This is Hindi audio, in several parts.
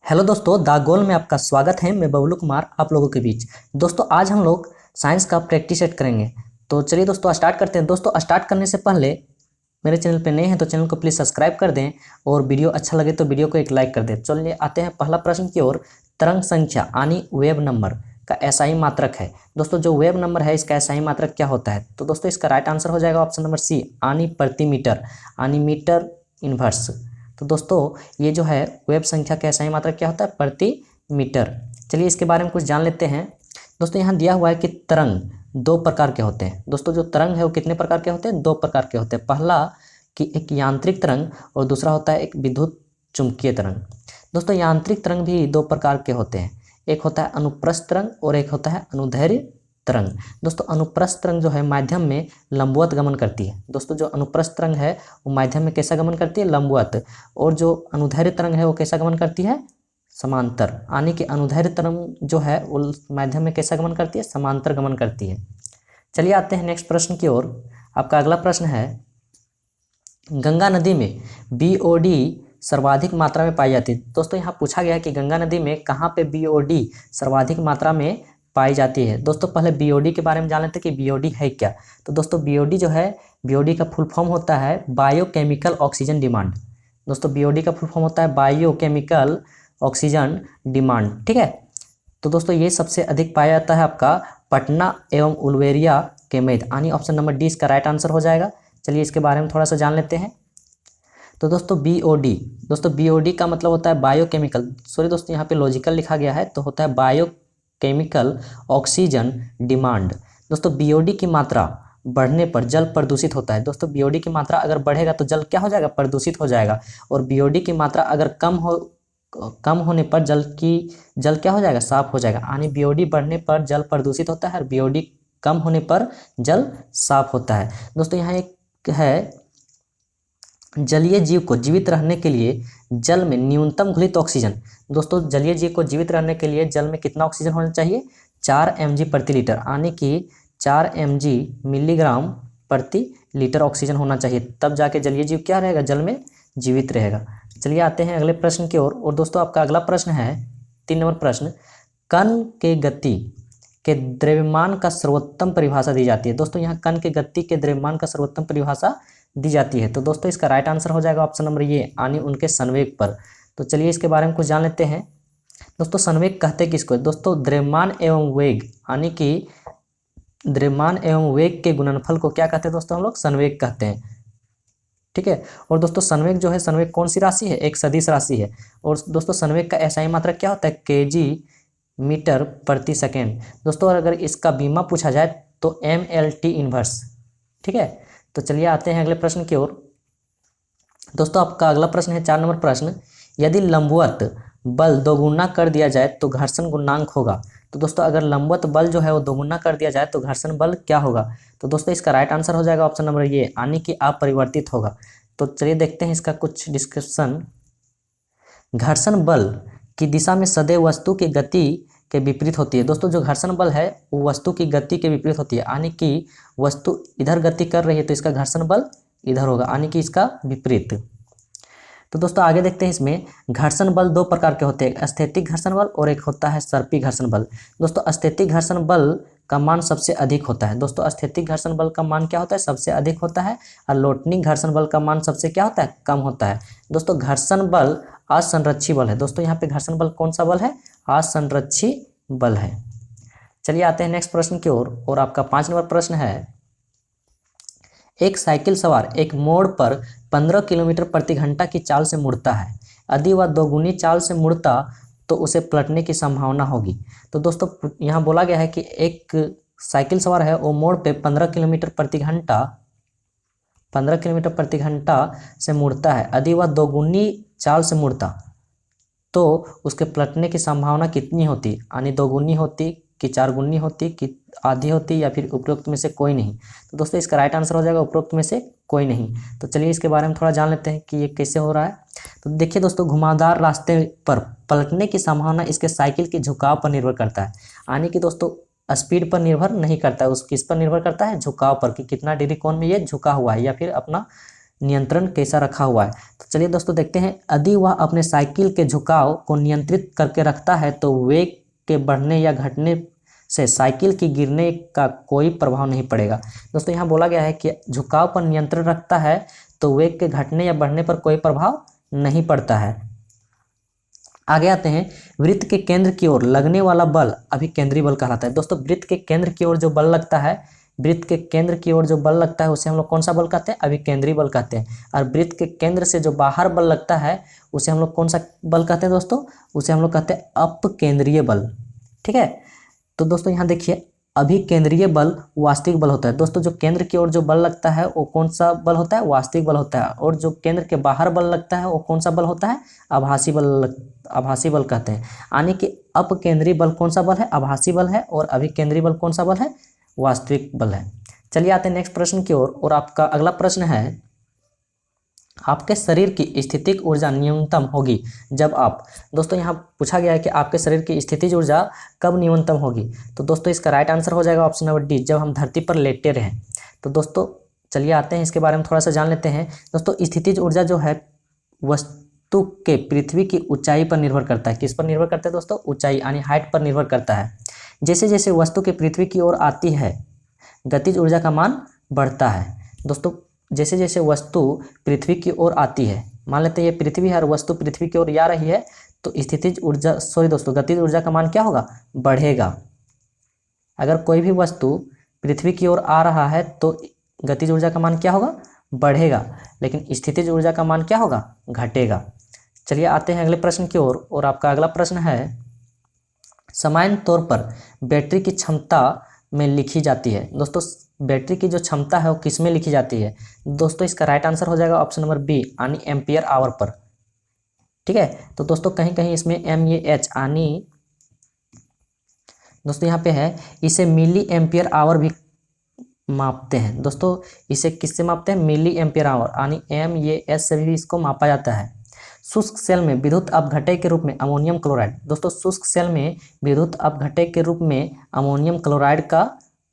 हेलो दोस्तों, द गोल में आपका स्वागत है। मैं बबलू कुमार आप लोगों के बीच। दोस्तों आज हम लोग साइंस का प्रैक्टिस सेट करेंगे। तो चलिए दोस्तों स्टार्ट करते हैं। दोस्तों स्टार्ट करने से पहले मेरे चैनल पे नए हैं तो चैनल को प्लीज़ सब्सक्राइब कर दें और वीडियो अच्छा लगे तो वीडियो को एक लाइक कर दें। चलिए आते हैं पहला प्रश्न की ओर। तरंग संख्या यानी वेव नंबर का एसआई मात्रक है। दोस्तों जो वेव नंबर है इसका एसआई मात्रक क्या होता है? तो दोस्तों इसका राइट आंसर हो जाएगा ऑप्शन नंबर सी यानी प्रति मीटर यानी मीटर इनवर्स। तो दोस्तों ये जो है वेव संख्या का एसआई मात्रक क्या होता है? प्रति मीटर। चलिए इसके बारे में कुछ जान लेते हैं। दोस्तों यहाँ दिया हुआ है कि तरंग दो प्रकार के होते हैं। दोस्तों जो तरंग है वो कितने प्रकार के होते हैं? दो प्रकार के होते हैं। पहला कि एक यांत्रिक तरंग और दूसरा होता है एक विद्युत चुंबकीय तरंग। दोस्तों यांत्रिक तरंग भी दो प्रकार के होते हैं। एक होता है अनुप्रस्थ तरंग और एक होता है अनुदैर्ध्य तरंग। दोस्तों अनुप्रस्थ तरंग जो है माध्यम में लंबवत गमन करती है। दोस्तों जो अनुप्रस्थ तरंग है वो माध्यम में कैसा गमन करती है? लंबवत। और जो अनुदैर्ध्य तरंग है वो कैसा गमन करती है? समांतर। यानी कि अनुदैर्ध्य तरंग जो है वो माध्यम में कैसा गमन करती है? समांतर गमन करती है। चलिए आते हैं नेक्स्ट प्रश्न की ओर। आपका अगला प्रश्न है, गंगा नदी में बीओडी सर्वाधिक मात्रा में पाई जाती है। दोस्तों यहाँ पूछा गया है कि गंगा नदी में कहाँ पे बीओडी सर्वाधिक मात्रा में पाई जाती है। दोस्तों पहले बीओडी के बारे में जान लेते हैं कि बीओडी है क्या। तो दोस्तों बीओडी जो है, बीओडी का फुल फॉर्म होता है बायोकेमिकल ऑक्सीजन डिमांड। दोस्तों बीओडी का फुल फॉर्म होता है बायोकेमिकल ऑक्सीजन डिमांड, ठीक है। तो दोस्तों ये सबसे अधिक पाया जाता है आपका पटना एवं उलवेरिया के मध्य, यानी ऑप्शन नंबर डी इसका राइट आंसर हो जाएगा। चलिए इसके बारे में थोड़ा सा जान लेते हैं। तो दोस्तों बीओडी का मतलब होता है बायोकेमिकल, सॉरी दोस्तों यहाँ पे लॉजिकल लिखा गया है, तो होता है बायोकेमिकल ऑक्सीजन डिमांड। दोस्तों बीओडी की मात्रा बढ़ने पर जल प्रदूषित होता है। दोस्तों बीओडी की मात्रा अगर बढ़ेगा तो जल क्या हो जाएगा? प्रदूषित हो जाएगा। और बीओडी की मात्रा अगर कम होने पर जल क्या हो जाएगा? साफ हो जाएगा। यानी बीओडी बढ़ने पर जल प्रदूषित होता है और बीओडी कम होने पर जल साफ होता है। दोस्तों यहाँ एक है, जलीय जीव को जीवित रहने के लिए जल में न्यूनतम घुलित ऑक्सीजन। दोस्तों जलीय जीव को जीवित रहने के लिए जल में कितना ऑक्सीजन होना चाहिए? 4 mg प्रति लीटर, यानी कि 4 mg मिलीग्राम प्रति लीटर ऑक्सीजन होना चाहिए, तब जाके जलीय जीव क्या रहेगा? जल में जीवित रहेगा। चलिए आते हैं अगले प्रश्न की ओर। और दोस्तों आपका अगला प्रश्न है 3 नंबर प्रश्न, कण के गति के द्रव्यमान का सर्वोत्तम परिभाषा दी जाती है। दोस्तों यहाँ कण के गति के द्रव्यमान का सर्वोत्तम परिभाषा दी जाती है। तो दोस्तों इसका राइट आंसर हो जाएगा ऑप्शन नंबर ये, यानी उनके संवेग पर। तो चलिए इसके बारे में कुछ जान लेते हैं। दोस्तों संवेग कहते किसको? दोस्तों द्रव्यमान एवं वेग, यानी कि द्रव्यमान एवं वेग के गुणनफल को क्या कहते हैं दोस्तों? हम लोग संवेग कहते हैं, ठीक है। और दोस्तों संवेग जो है, संवेग कौन सी राशि है? एक सदिश राशि है। और दोस्तों संवेग का एसआई मात्रक क्या होता है? केजी मीटर प्रति सेकेंड। दोस्तों अगर इसका बीमा पूछा जाए तो MLT इनवर्स, ठीक है। तो चलिए आते हैं अगले प्रश्न की ओर। दोस्तों आपका अगला प्रश्न है 4 नंबर प्रश्न, यदि लंबवत बल दोगुना कर दिया जाए तो घर्षण गुणांक होगा। तो दोस्तों अगर लंबवत बल जो है वो दोगुना कर दिया जाए तो घर्षण बल क्या होगा? तो दोस्तों इसका राइट आंसर हो जाएगा ऑप्शन नंबर ये, यानी कि अपरिवर्तित होगा। तो चलिए देखते हैं इसका कुछ डिस्क्रिप्शन। घर्षण बल की दिशा में सदैव वस्तु की गति के विपरीत होती है। दोस्तों जो घर्षण बल है वो वस्तु की गति के विपरीत होती है, यानी कि वस्तु इधर गति कर रही है तो इसका घर्षण बल इधर होगा, यानी कि इसका विपरीत। तो दोस्तों आगे देखते हैं, इसमें घर्षण बल दो प्रकार के होते हैं, स्थैतिक घर्षण बल और एक होता है सर्पी घर्षण बल। दोस्तों स्थैतिक घर्षण बल का मान सबसे अधिक होता है। दोस्तों स्थैतिक घर्षण बल का मान क्या होता है? सबसे अधिक होता है। और लोटनिक घर्षण बल का मान सबसे क्या होता है? कम होता है। दोस्तों घर्षण बल असंरक्षी बल है। दोस्तों यहाँ पे घर्षण बल कौन सा बल है? असंरक्षी बल है। चलिए आते हैं नेक्स्ट प्रश्न की ओर। और आपका 5 नंबर प्रश्न है, एक साइकिल सवार एक मोड़ पर 15 किलोमीटर प्रति घंटा की चाल से मुड़ता है। यदि वह दोगुनी चाल से मुड़ता तो उसे पलटने की संभावना होगी। तो दोस्तों यहाँ बोला गया है कि एक साइकिल सवार है वो मोड़ पे 15 किलोमीटर प्रति घंटा से मुड़ता है। यदि वह दोगुनी चाल से मुड़ता तो उसके पलटने की संभावना कितनी होती? यानी दोगुनी होती कि 4 गुनी होती कि आधी होती या फिर उपरोक्त में से कोई नहीं? तो दोस्तों इसका राइट आंसर हो जाएगा उपरोक्त में से कोई नहीं। तो चलिए इसके बारे में थोड़ा जान लेते हैं कि ये कैसे हो रहा है। तो देखिए दोस्तों, घुमावदार रास्ते पर पलटने की संभावना इसके साइकिल के झुकाव पर निर्भर करता है। यानी कि दोस्तों स्पीड पर निर्भर नहीं करता है, उस किस पर निर्भर करता है? झुकाव पर, कि कितना डिग्री कोण में ये झुका हुआ है या फिर अपना नियंत्रण कैसा रखा हुआ है। तो चलिए दोस्तों देखते हैं, यदि वह अपने साइकिल के झुकाव को नियंत्रित करके रखता है तो वेग के बढ़ने या घटने से साइकिल की गिरने का कोई प्रभाव नहीं पड़ेगा। दोस्तों यहाँ बोला गया है कि झुकाव पर नियंत्रण रखता है तो वेग के घटने या बढ़ने पर कोई प्रभाव नहीं पड़ता है। आगे आते हैं, वृत्त के केंद्र की ओर लगने वाला बल अभिकेंद्री बल कहलाता है। दोस्तों वृत्त के केंद्र की ओर जो बल लगता है, वृत्त के केंद्र की ओर जो बल लगता है उसे हम लोग कौन सा बल कहते हैं? अभिकेंद्री बल कहते हैं। और वृत्त के केंद्र से जो बाहर बल लगता है उसे हम लोग कौन सा बल कहते हैं दोस्तों? उसे हम लोग कहते हैं अपकेंद्रीय बल। ठीक है, तो दोस्तों यहाँ देखिए, अभिकेंद्रीय बल वास्तविक बल होता है। दोस्तों जो केंद्र की ओर जो बल लगता है वो कौन सा बल होता है? वास्तविक बल होता है। और जो केंद्र के बाहर बल लगता है वो कौन सा बल होता है? आभासी बल कहते हैं। यानी कि अपकेंद्रीय बल कौन सा बल है? आभासी बल है। और अभिकेंद्रीय बल कौन सा बल है? वास्तविक बल है। चलिए आते हैं नेक्स्ट प्रश्न की ओर। और आपका अगला प्रश्न है, आपके शरीर की स्थितिज ऊर्जा न्यूनतम होगी जब आप, दोस्तों यहाँ पूछा गया है कि आपके शरीर की स्थितिज ऊर्जा कब न्यूनतम होगी। तो दोस्तों इसका राइट आंसर हो जाएगा ऑप्शन नंबर डी, जब हम धरती पर लेटे रहें। तो दोस्तों चलिए आते हैं, इसके बारे में थोड़ा सा जान लेते हैं। दोस्तों स्थितिज ऊर्जा जो है वस्तु के पृथ्वी की ऊंचाई पर निर्भर करता है। किस पर निर्भर करता है दोस्तों? ऊंचाई यानी हाइट पर निर्भर करता है। जैसे जैसे वस्तु के पृथ्वी की ओर आती है गतिज ऊर्जा का मान बढ़ता है। दोस्तों जैसे जैसे वस्तु पृथ्वी की ओर आती है, मान लेते हैं ये पृथ्वी है और वस्तु पृथ्वी की ओर आ रही है, तो स्थितिज ऊर्जा गतिज ऊर्जा का मान क्या होगा? बढ़ेगा। अगर कोई भी वस्तु पृथ्वी की ओर आ रहा है तो गतिज ऊर्जा का मान क्या होगा? बढ़ेगा। लेकिन स्थितिज ऊर्जा का मान क्या होगा? घटेगा। चलिए आते हैं अगले प्रश्न की ओर। और आपका अगला प्रश्न है, सामान्य तौर पर बैटरी की क्षमता में लिखी जाती है। दोस्तों बैटरी की जो क्षमता है वो किस में लिखी जाती है? दोस्तों इसका राइट आंसर हो जाएगा ऑप्शन नंबर बी, यानी एम्पियर आवर पर। ठीक है, तो दोस्तों कहीं कहीं इसमें mAh यानी दोस्तों यहाँ पे है, इसे मिली एम्पियर आवर भी मापते हैं। दोस्तों इसे किससे मापते हैं? मिली एम्पियर आवर यानी mAh से भी इसको मापा जाता है। शुष्क सेल में विद्युत अपघटय के रूप में अमोनियम क्लोराइड, दोस्तों शुष्क सेल में विद्युत अपघटय के रूप में अमोनियम क्लोराइड का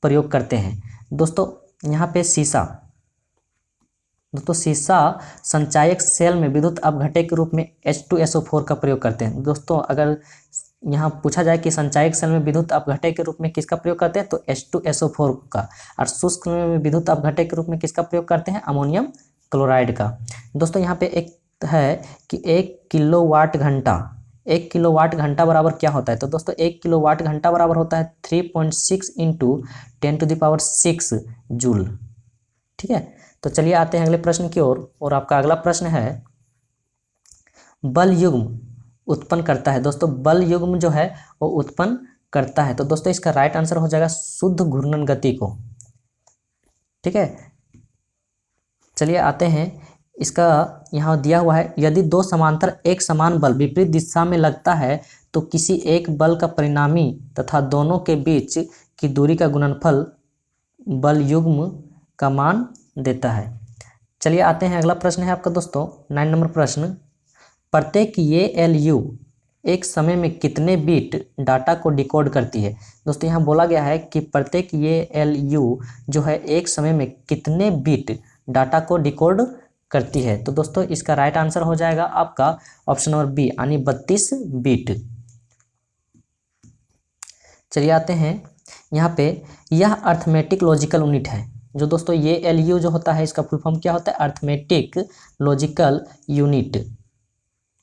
प्रयोग करते हैं। दोस्तों यहाँ पे सीसा संचायक सेल में विद्युत अपघटय के रूप में H2SO4 का प्रयोग करते हैं। दोस्तों अगर यहाँ पूछा जाए कि संचायक सेल में विद्युत अपघटय के रूप में किसका प्रयोग करते हैं, तो H2SO4 का। और शुष्क में विद्युत अपघटय के रूप में किसका प्रयोग करते हैं? अमोनियम क्लोराइड का। दोस्तों यहाँ पे एक है कि 1 किलोवाट घंटा बराबर क्या होता है? तो दोस्तों 1 किलोवाट घंटा बराबर होता है 3.6 × 10⁶ जूल। ठीक है, तो चलिए आते हैं अगले प्रश्न की ओर। और आपका अगला प्रश्न है, बल युग्म उत्पन्न करता है। दोस्तों बल युग्म जो है वो उत्पन्न करता है। तो दोस्तों इसका राइट आंसर हो जाएगा शुद्ध घूर्णन गति को। ठीक है, चलिए आते हैं, इसका यहाँ दिया हुआ है, यदि दो समांतर एक समान बल विपरीत दिशा में लगता है तो किसी एक बल का परिणामी तथा दोनों के बीच की दूरी का गुणनफल बल युग्म का मान देता है। चलिए आते हैं, अगला प्रश्न है आपका दोस्तों 9 नंबर प्रश्न, प्रत्येक ALU एक समय में कितने बिट डाटा को डिकोड करती है? दोस्तों यहाँ बोला गया है कि प्रत्येक ALU जो है एक समय में कितने बिट डाटा को डिकोड करती है। तो दोस्तों इसका राइट आंसर हो जाएगा आपका ऑप्शन नंबर बी, यानी 32 बिट। चलिए आते हैं यहाँ पे, यह अर्थमेटिक लॉजिकल यूनिट है। जो दोस्तों ये ALU जो होता है इसका फुल फॉर्म क्या होता है? Arithmetic logical unit.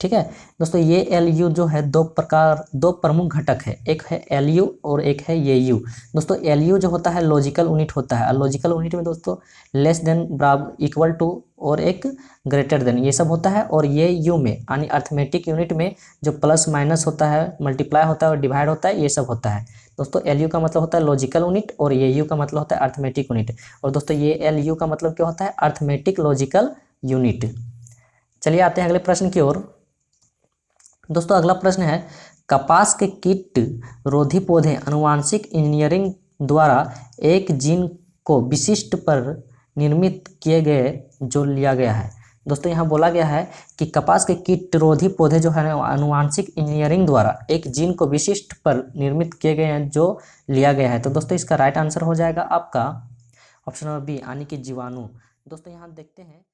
ठीक है दोस्तों, ये LU जो है दो प्रमुख घटक है, एक है LU और एक है AU। दोस्तों LU जो होता है लॉजिकल यूनिट होता है, और लॉजिकल यूनिट में दोस्तों लेस देन बराबर इक्वल टू और एक ग्रेटर देन ये सब होता है। और ये यू में यानी अर्थमेटिक यूनिट में जो प्लस माइनस होता है, मल्टीप्लाई होता है और डिवाइड होता है, ये सब होता है। दोस्तों LU का मतलब होता है लॉजिकल यूनिट और AU का मतलब होता है अर्थमेटिक यूनिट। और दोस्तों ये LU का मतलब क्या होता है? Arithmetic logical unit. चलिए आते हैं अगले प्रश्न की ओर। दोस्तों अगला प्रश्न है, कपास के कीट रोधी पौधे आनुवांशिक इंजीनियरिंग द्वारा एक जीन को विशिष्ट पर निर्मित किए गए जो लिया गया है। दोस्तों यहाँ बोला गया है कि कपास के कीट रोधी पौधे जो है आनुवांशिक इंजीनियरिंग द्वारा एक जीन को विशिष्ट पर निर्मित किए गए हैं जो लिया गया है। तो दोस्तों इसका राइट आंसर हो जाएगा आपका ऑप्शन नंबर बी, यानी कि जीवाणु। दोस्तों यहाँ देखते हैं